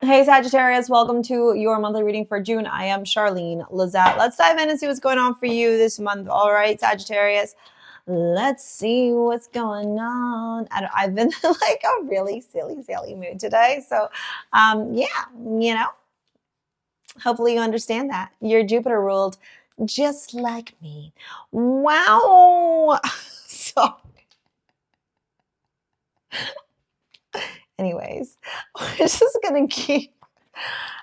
Hey Sagittarius, welcome to your monthly reading for June. I am Charlene. Lizette. Let's dive in and see what's going on for you this month. All right, Sagittarius. Let's see what's going on. I've been in like a really silly mood today. So, yeah, hopefully you understand that. You're Jupiter ruled just like me. Wow. So, anyways, we're just going to keep.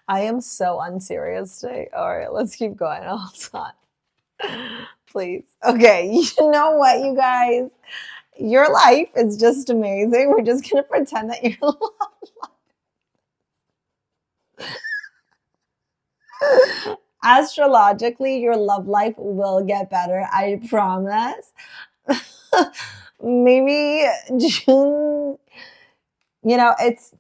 I am so unserious today. All right, let's keep going. Hold on. Please. Okay, you know what, you guys? Your life is just amazing. We're just going to pretend that your astrologically, your love life will get better. I promise. Maybe June, it's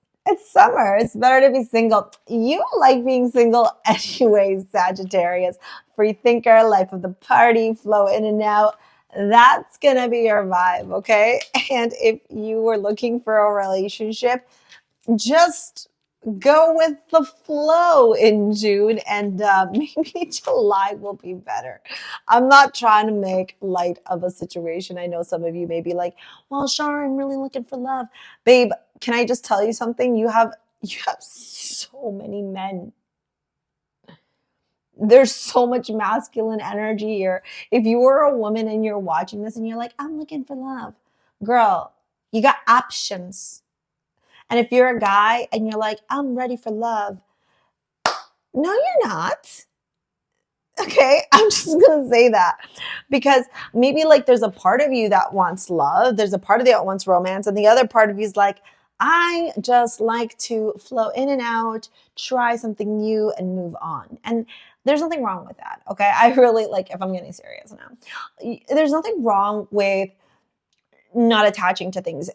summer. It's better to be single. You like being single anyways, Sagittarius. Free thinker, life of the party, flow in and out. That's going to be your vibe, okay? And if you were looking for a relationship, just go with the flow in June, and maybe July will be better. I'm not trying to make light of a situation. I know some of you may be like, well, Char, I'm really looking for love. Babe, can I just tell you something? You have so many men. There's so much masculine energy here. If you were a woman and you're watching this and you're like, I'm looking for love, girl, you got options. And if you're a guy and you're like, I'm ready for love, no, you're not. Okay, I'm just going to say that because maybe like there's a part of you that wants love. There's a part of you that wants romance. And the other part of you is like, I just like to flow in and out, try something new and move on. And there's nothing wrong with that. Okay, I really like, if I'm getting serious now, there's nothing wrong with not attaching to things.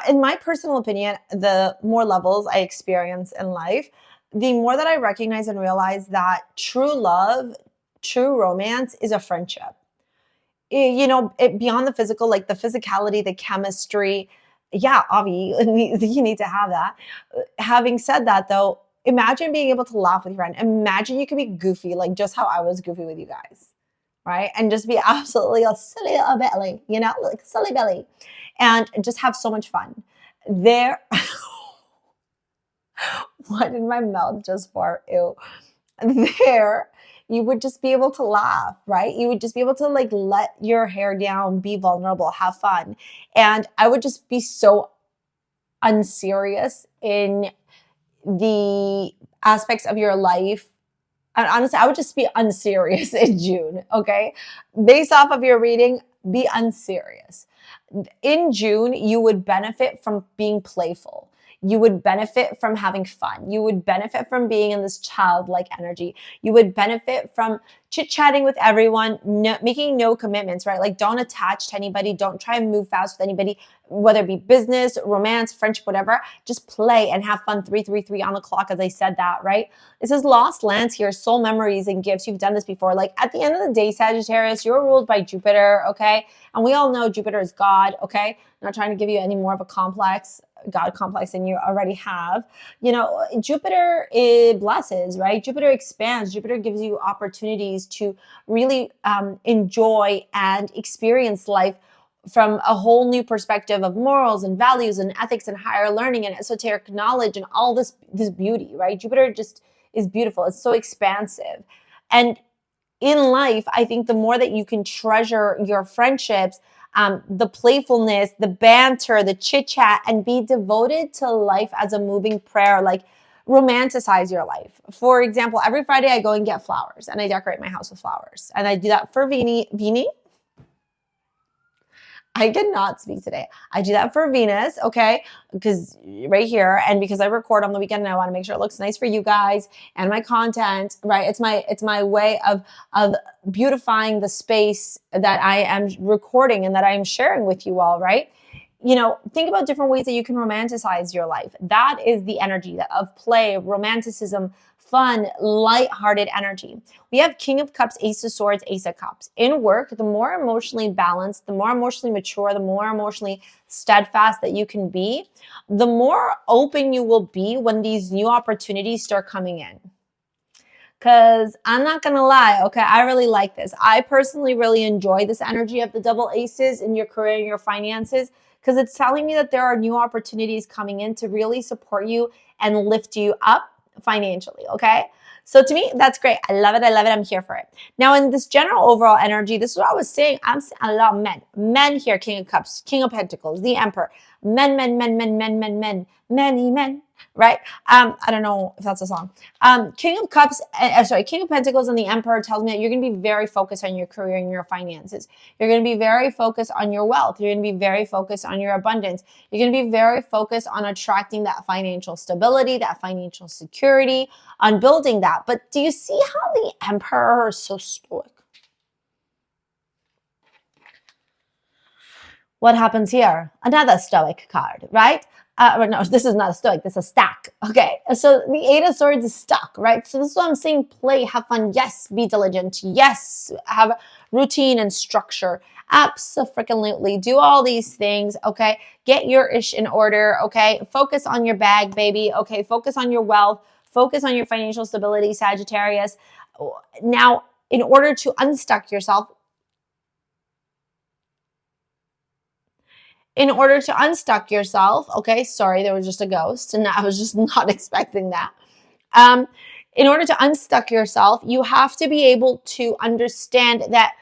In my personal opinion, the more levels I experience in life, the more that I recognize and realize that true love, true romance is a friendship. Beyond the physical, like the physicality, the chemistry. Yeah, obviously, you need to have that. Having said that, though, imagine being able to laugh with your friend. Imagine you can be goofy, like just how I was goofy with you guys. Right? And just be absolutely a silly little belly, like silly belly, and just have so much fun. What did my mouth just fart? Ew. There, you would just be able to laugh, right? You would just be able to like let your hair down, be vulnerable, have fun. And I would just be so unserious in the aspects of your life. And honestly, I would just be unserious in June, okay? Based off of your reading, be unserious. In June, you would benefit from being playful. You would benefit from having fun. You would benefit from being in this childlike energy. You would benefit from chit-chatting with everyone, making no commitments, right? Like don't attach to anybody. Don't try and move fast with anybody, whether it be business, romance, friendship, whatever. Just play and have fun. 333 on the clock, as I said that, right? This is lost lands here, soul memories and gifts. You've done this before. Like at the end of the day, Sagittarius, you're ruled by Jupiter, okay? And we all know Jupiter is God, okay? I'm not trying to give you any more of a God complex than you already have. Jupiter, it blesses, right? Jupiter expands. Jupiter gives you opportunities to really enjoy and experience life from a whole new perspective of morals and values and ethics and higher learning and esoteric knowledge and all this beauty, right? Jupiter just is beautiful. It's so expansive. And in life, I think the more that you can treasure your friendships, the playfulness, the banter, the chit chat, and be devoted to life as a moving prayer, like romanticize your life. For example, every Friday I go and get flowers and I decorate my house with flowers. And I do that for Vini. I cannot speak today. I do that for Venus, okay? Because right here, and because I record on the weekend, and I want to make sure it looks nice for you guys and my content, right? It's my way of beautifying the space that I am recording and that I am sharing with you all, right? you know, think about different ways that you can romanticize your life. That is the energy of play, romanticism, fun, light-hearted energy. We have King of Cups, Ace of Swords, Ace of Cups. In work, the more emotionally balanced, the more emotionally mature, the more emotionally steadfast that you can be, the more open you will be when these new opportunities start coming in. Because I'm not going to lie, okay, I really like this. I personally really enjoy this energy of the double aces in your career and your finances, because it's telling me that there are new opportunities coming in to really support you and lift you up financially, okay? So to me, that's great. I love it. I love it. I'm here for it. Now, in this general overall energy, this is what I was saying. I'm seeing a lot of men. Men here, King of Cups, King of Pentacles, the Emperor. Men, many men, right? I don't know if that's a song. King of Cups, King of Pentacles and the Emperor tells me that you're going to be very focused on your career and your finances. You're going to be very focused on your wealth. You're going to be very focused on your abundance. You're going to be very focused on attracting that financial stability, that financial security, on building that. But do you see how the Emperor is so stoic? What happens here? Another stoic card, right? No, this is not a stoic, this is a stack. Okay, so the Eight of Swords is stuck, right? So this is what I'm saying, play, have fun. Yes, be diligent. Yes, have routine and structure. Absolutely. Do all these things, okay? Get your ish in order, okay? Focus on your bag, baby, okay? Focus on your wealth. Focus on your financial stability, Sagittarius. Now, in order to unstuck yourself, okay, sorry, there was just a ghost, and I was just not expecting that. In order to unstuck yourself, you have to be able to understand that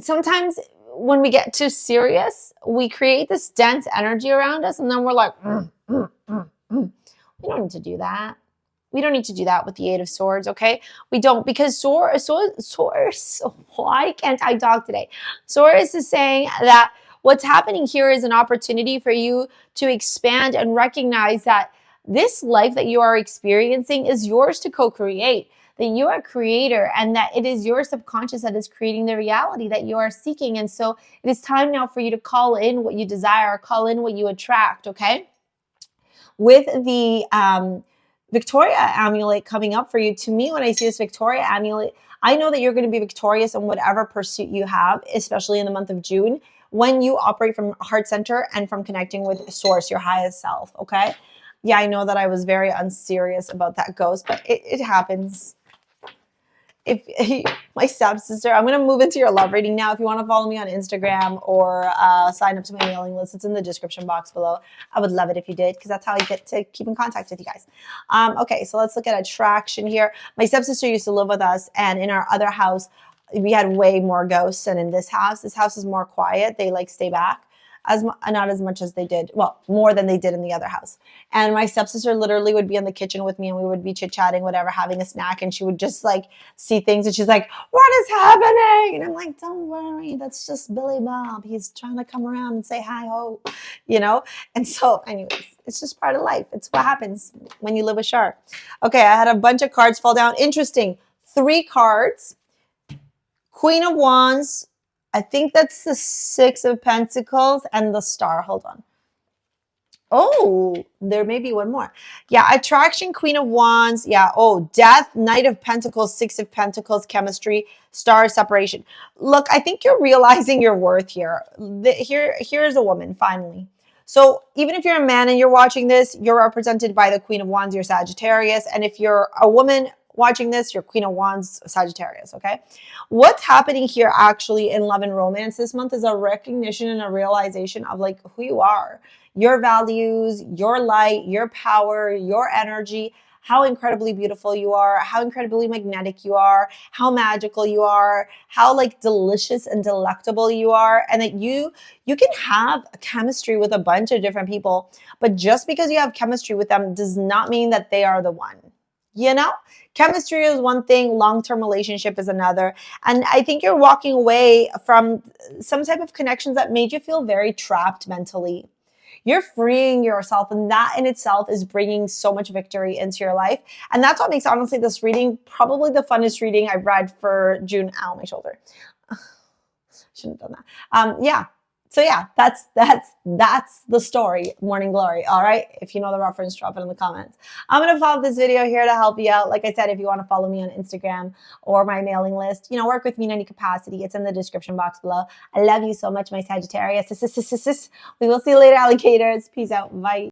sometimes when we get too serious, we create this dense energy around us, and then we're like, we don't need to do that. We don't need to do that with the Eight of Swords, okay? We don't, because Source, why can't I talk today? Source is saying that what's happening here is an opportunity for you to expand and recognize that this life that you are experiencing is yours to co-create, that you are a creator, and that it is your subconscious that is creating the reality that you are seeking. And so it is time now for you to call in what you desire, call in what you attract, okay? With the Victoria amulet coming up for you, to me, when I see this Victoria amulet, I know that you're going to be victorious in whatever pursuit you have, especially in the month of June, when you operate from heart center and from connecting with source, your highest self, okay? Yeah, I know that I was very unserious about that ghost, but it happens. My stepsister, I'm going to move into your love reading now. If you want to follow me on Instagram or sign up to my mailing list, it's in the description box below. I would love it if you did, because that's how I get to keep in contact with you guys. Okay, so let's look at attraction here. My stepsister used to live with us, and in our other house, we had way more ghosts than in this house. This house is more quiet. They like stay back. Not as much as they did, well, more than they did in the other house. And my stepsister literally would be in the kitchen with me, and we would be chit-chatting, whatever, having a snack, and she would just like see things, and she's like, what is happening? And I'm like, don't worry, that's just Billy Bob. He's trying to come around and say hi, ho, you know? And so anyways, it's just part of life. It's what happens when you live with Char. Okay, I had a bunch of cards fall down. Interesting. 3 cards. Queen of Wands. I think that's the 6 of Pentacles and the Star. Hold on. Oh, there may be one more. Yeah, attraction, Queen of Wands. Yeah, oh, death, Knight of Pentacles, 6 of Pentacles, chemistry, Star, separation. Look, I think you're realizing your worth here. Here's a woman, finally. So even if you're a man and you're watching this, you're represented by the Queen of Wands, you're Sagittarius. And if you're a woman watching this, you're Queen of Wands, Sagittarius, okay? What's happening here actually in love and romance this month is a recognition and a realization of like who you are, your values, your light, your power, your energy, how incredibly beautiful you are, how incredibly magnetic you are, how magical you are, how like delicious and delectable you are, and that you can have a chemistry with a bunch of different people, but just because you have chemistry with them does not mean that they are the one. You know, chemistry is one thing, long-term relationship is another. And I think you're walking away from some type of connections that made you feel very trapped mentally. You're freeing yourself, and that in itself is bringing so much victory into your life. And that's what makes, honestly, this reading probably the funnest reading I've read for June. Ow, my shoulder. Shouldn't have done that. Yeah. So yeah, that's the story, Morning Glory. All right. If you know the reference, drop it in the comments. I'm gonna follow this video here to help you out. Like I said, if you want to follow me on Instagram or my mailing list, you know, work with me in any capacity. It's in the description box below. I love you so much, my Sagittarius. We will see you later, alligators. Peace out. Bye.